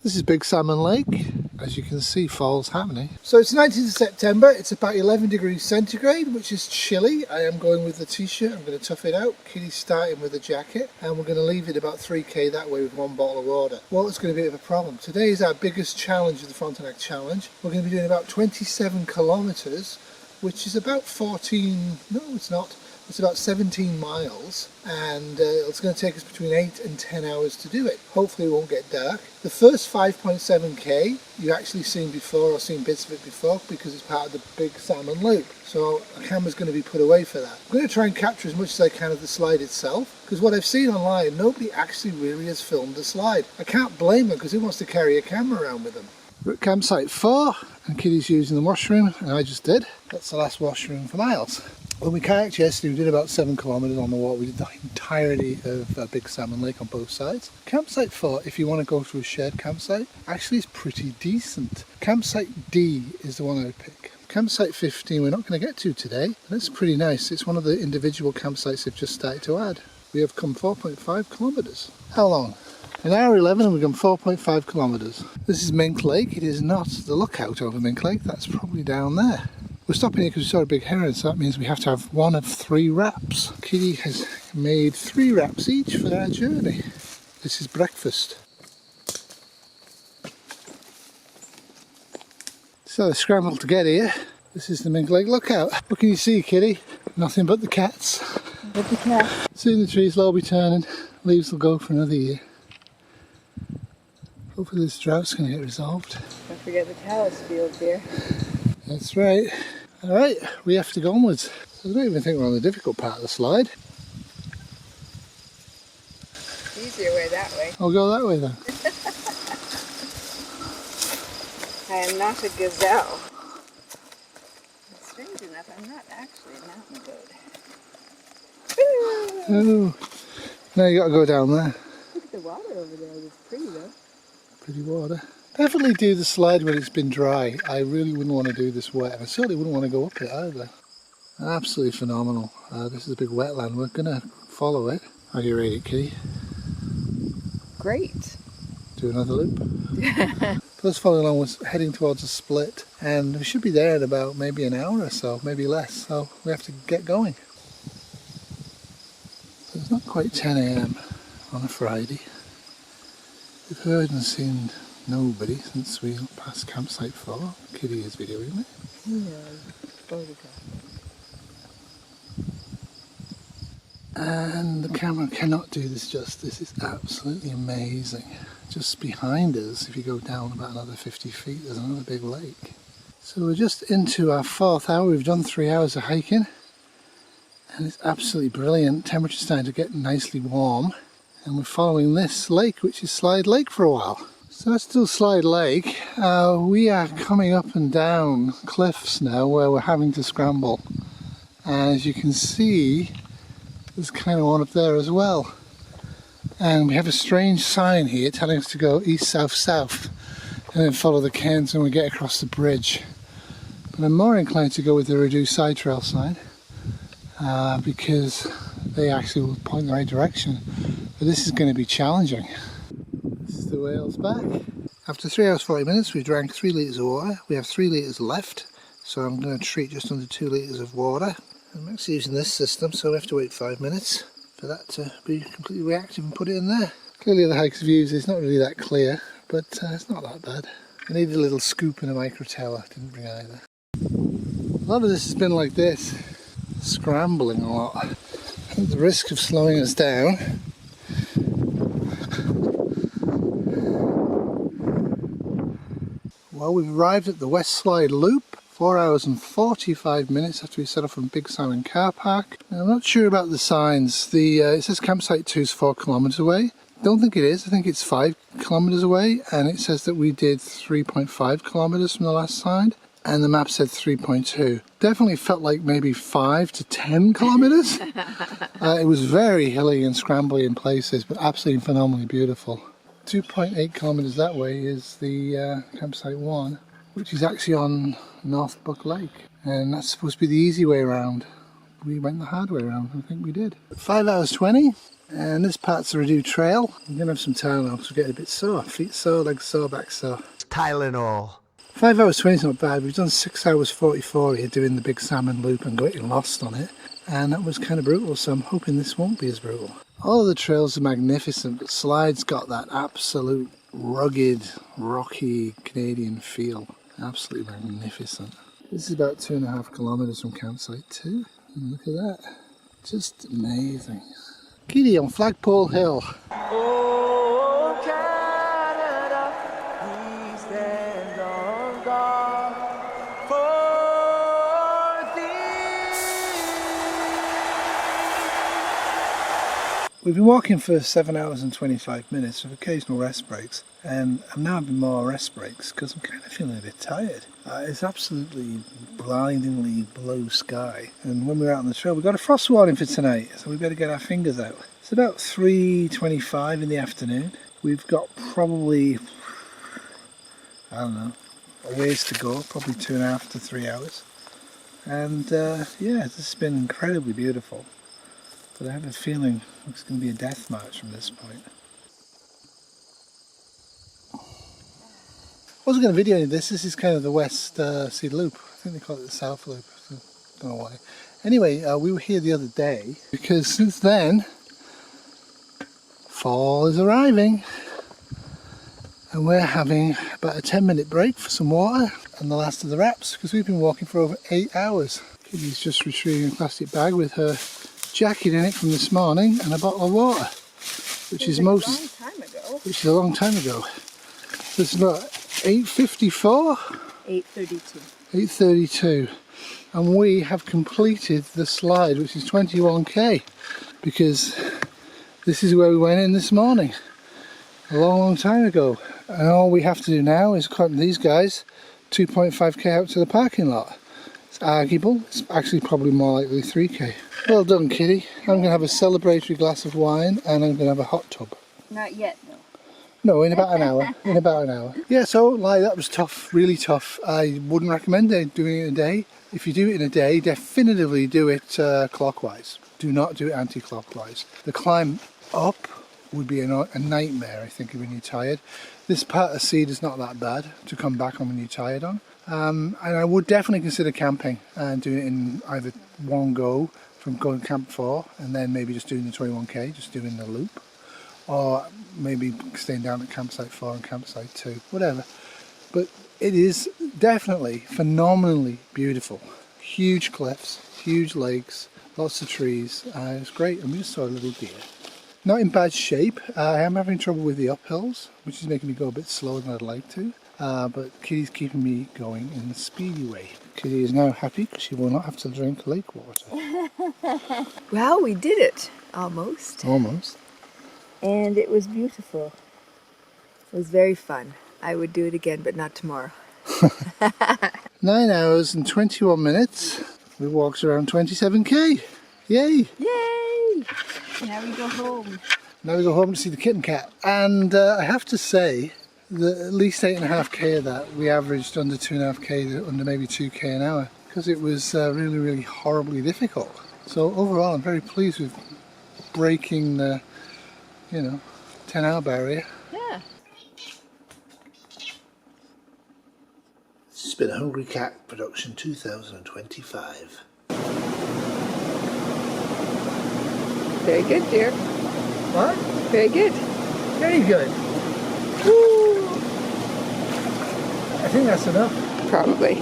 This is Big Salmon Lake. As you can see, fall's happening. So it's 19th of September, it's about 11 degrees centigrade, which is chilly. I am going with the t-shirt, I'm going to tough it out. Kitty's starting with a jacket, and we're going to leave it about 3k that way with one bottle of water. Water's going to be a bit of a problem. Today is our biggest challenge of the Frontenac challenge. We're going to be doing about 27 kilometres, which is about 14, no it's not, it's about 17 miles, and it's going to take us between 8 and 10 hours to do it. Hopefully it won't get dark. The first 5.7k you've actually seen before, or seen bits of it before, because it's part of the Big Salmon Loop. So a camera's going to be put away for that. I'm going to try and capture as much as I can of the slide itself, because what I've seen online, nobody actually really has filmed the slide. I can't blame them, because who wants to carry a camera around with them? We're at campsite 4, and Kitty's using the washroom, and I just did. That's the last washroom for miles. When we kayaked yesterday, we did about 7 kilometres on the water. We did the entirety of Big Salmon Lake on both sides. Campsite 4, if you want to go through a shared campsite, actually is pretty decent. Campsite D is the one I would pick. Campsite 15 we're not going to get to today, and it's pretty nice. It's one of the individual campsites they've just started to add. We have come 4.5 kilometres. How long? An hour 11 and we've gone 4.5 kilometres. This is Mink Lake. It is not the lookout over Mink Lake, that's probably down there. We're stopping here because we saw a big heron, so that means we have to have one of 3 wraps. Kitty has made 3 wraps each for our journey. This is breakfast. So I scrambled to get here. This is the Mink Lake lookout. What can you see, Kitty? Nothing but the cats. But the cat. Soon the trees will all be turning. Leaves will go for another year. Hopefully this drought's going to get resolved. Don't forget the talus field here. That's right. Alright, we have to go onwards. I don't even think we're on the difficult part of the slide. Easier way that way. I'll go that way then. I am not a gazelle. Strange enough, I'm not actually a mountain goat. Oh, now you got to go down there. Look at the water over there, it's pretty though. Pretty water. Definitely do the slide when it's been dry. I really wouldn't want to do this wet, and I certainly wouldn't want to go up it either. Absolutely phenomenal. This is a big wetland. We're going to follow it. How do you rate it, Kitty? Great. Do another loop. First following along was heading towards a split, and we should be there in about maybe an hour or so, maybe less, so we have to get going. So it's not quite 10 AM on a Friday. We've heard and seen nobody since we passed campsite 4. Kitty is videoing me. And the camera cannot do this justice. It's absolutely amazing. Just behind us, if you go down about another 50 feet, there's another big lake. So we're just into our 4th hour. We've done 3 hours of hiking, and it's absolutely brilliant. Temperature's starting to get nicely warm, and we're following this lake, which is Slide Lake, for a while. So that's still Slide Lake. We are coming up and down cliffs now where we're having to scramble. And as you can see, there's kind of one up there as well. And we have a strange sign here telling us to go east, south, south, and then follow the cairns when we get across the bridge. But I'm more inclined to go with the reduced side trail sign, because they actually will point in the right direction. But this is going to be challenging. This is the whales back. After 3 hours 40 minutes we've drank 3 litres of water. We have 3 litres left, so I'm going to treat just under 2 litres of water. I'm actually using this system, so we have to wait 5 minutes for that to be completely reactive and put it in there. Clearly the hikes have used it's not really that clear, but it's not that bad. I needed a little scoop and a micro tower, didn't bring either. A lot of this has been like this, scrambling a lot. At the risk of slowing us down, well, we've arrived at the West Slide Loop, 4 hours and 45 minutes after we set off from Big Salmon Car Park. Now, I'm not sure about the signs. It says campsite 2 is 4 kilometres away. Don't think it is. I think it's 5 kilometres away, and it says that we did 3.5 kilometres from the last side, and the map said 3.2. Definitely felt like maybe 5 to 10 kilometres. It was very hilly and scrambly in places, but absolutely phenomenally beautiful. 2.8 kilometres that way is the campsite 1, which is actually on North Buck Lake, and that's supposed to be the easy way around. We went the hard way around, I think we did. 5 hours 20, And this part's the Redo Trail. I'm going to have some Tylenol because we're getting a bit sore. Feet sore, legs sore, back sore. Tylenol. 5 hours 20 is not bad. We've done 6 hours 44 here doing the big salmon loop and getting lost on it. And that was kind of brutal, so I'm hoping this won't be as brutal. All of the trails are magnificent, but Slide's got that absolute rugged, rocky Canadian feel. Absolutely magnificent. This is about 2.5 kilometres from campsite 2. And look at that. Just amazing. Kitty on Flagpole Hill. Oh, Canada, we stand on guard for thee. We've been walking for 7 hours and 25 minutes with occasional rest breaks, and I'm now having more rest breaks because I'm kind of feeling a bit tired. It's absolutely blindingly blue sky, and when we're out on the trail we've got a frost warning for tonight, so we better get our fingers out. It's about 3:25 in the afternoon. We've got probably, I don't know, a ways to go, probably 2.5 to 3 hours. And yeah, this has been incredibly beautiful. But I have a feeling it's going to be a death march from this point. I wasn't going to video any of this. This is kind of the West Sea Loop. I think they call it the South Loop. I don't know why. Anyway, we were here the other day because since then, fall is arriving. And we're having about a 10-minute break for some water and the last of the wraps because we've been walking for over 8 hours. Kitty's just retrieving a plastic bag with her jacket in it from this morning and a bottle of water, which is a long time ago. So it's about 8:54. 8:32. 8:32, and we have completed the slide, which is 21k, because this is where we went in this morning a long time ago, and all we have to do now is, according to these guys, 2.5k out to the parking lot. It's arguable. It's actually probably more likely 3k. Well done, Kitty. I'm going to have a celebratory glass of wine and I'm going to have a hot tub. Not yet, though. No, in about an hour. In about an hour. Yeah, so like that was tough, really tough. I wouldn't recommend doing it in a day. If you do it in a day, definitively do it clockwise. Do not do it anti-clockwise. The climb up would be a nightmare, I think, when you're tired. This part of Seed is not that bad to come back on when you're tired on. And I would definitely consider camping and doing it in either one go from going to Camp 4 and then maybe just doing the 21k, just doing the loop. Or maybe staying down at campsite 4 and campsite 2, whatever. But it is definitely phenomenally beautiful. Huge cliffs, huge lakes, lots of trees. It's great, and we just saw a little deer. Not in bad shape. I am having trouble with the uphills, which is making me go a bit slower than I'd like to. But Kitty's keeping me going in the speedy way. Kitty is now happy because she will not have to drink lake water. Well, we did it. Almost. Almost. And it was beautiful. It was very fun. I would do it again, but not tomorrow. 9 hours and 21 minutes. We walked around 27k. Yay! Yay! Now we go home. Now we go home to see the kitten cat. And I have to say that at least 8.5k of that we averaged under 2.5k, under maybe 2k an hour, because it was really, really horribly difficult. So overall, I'm very pleased with breaking the 10-hour barrier. Yeah. This has been a Hungry Cat production 2025. Very good, dear. What? Very good. Very good. Woo! I think that's enough. Probably.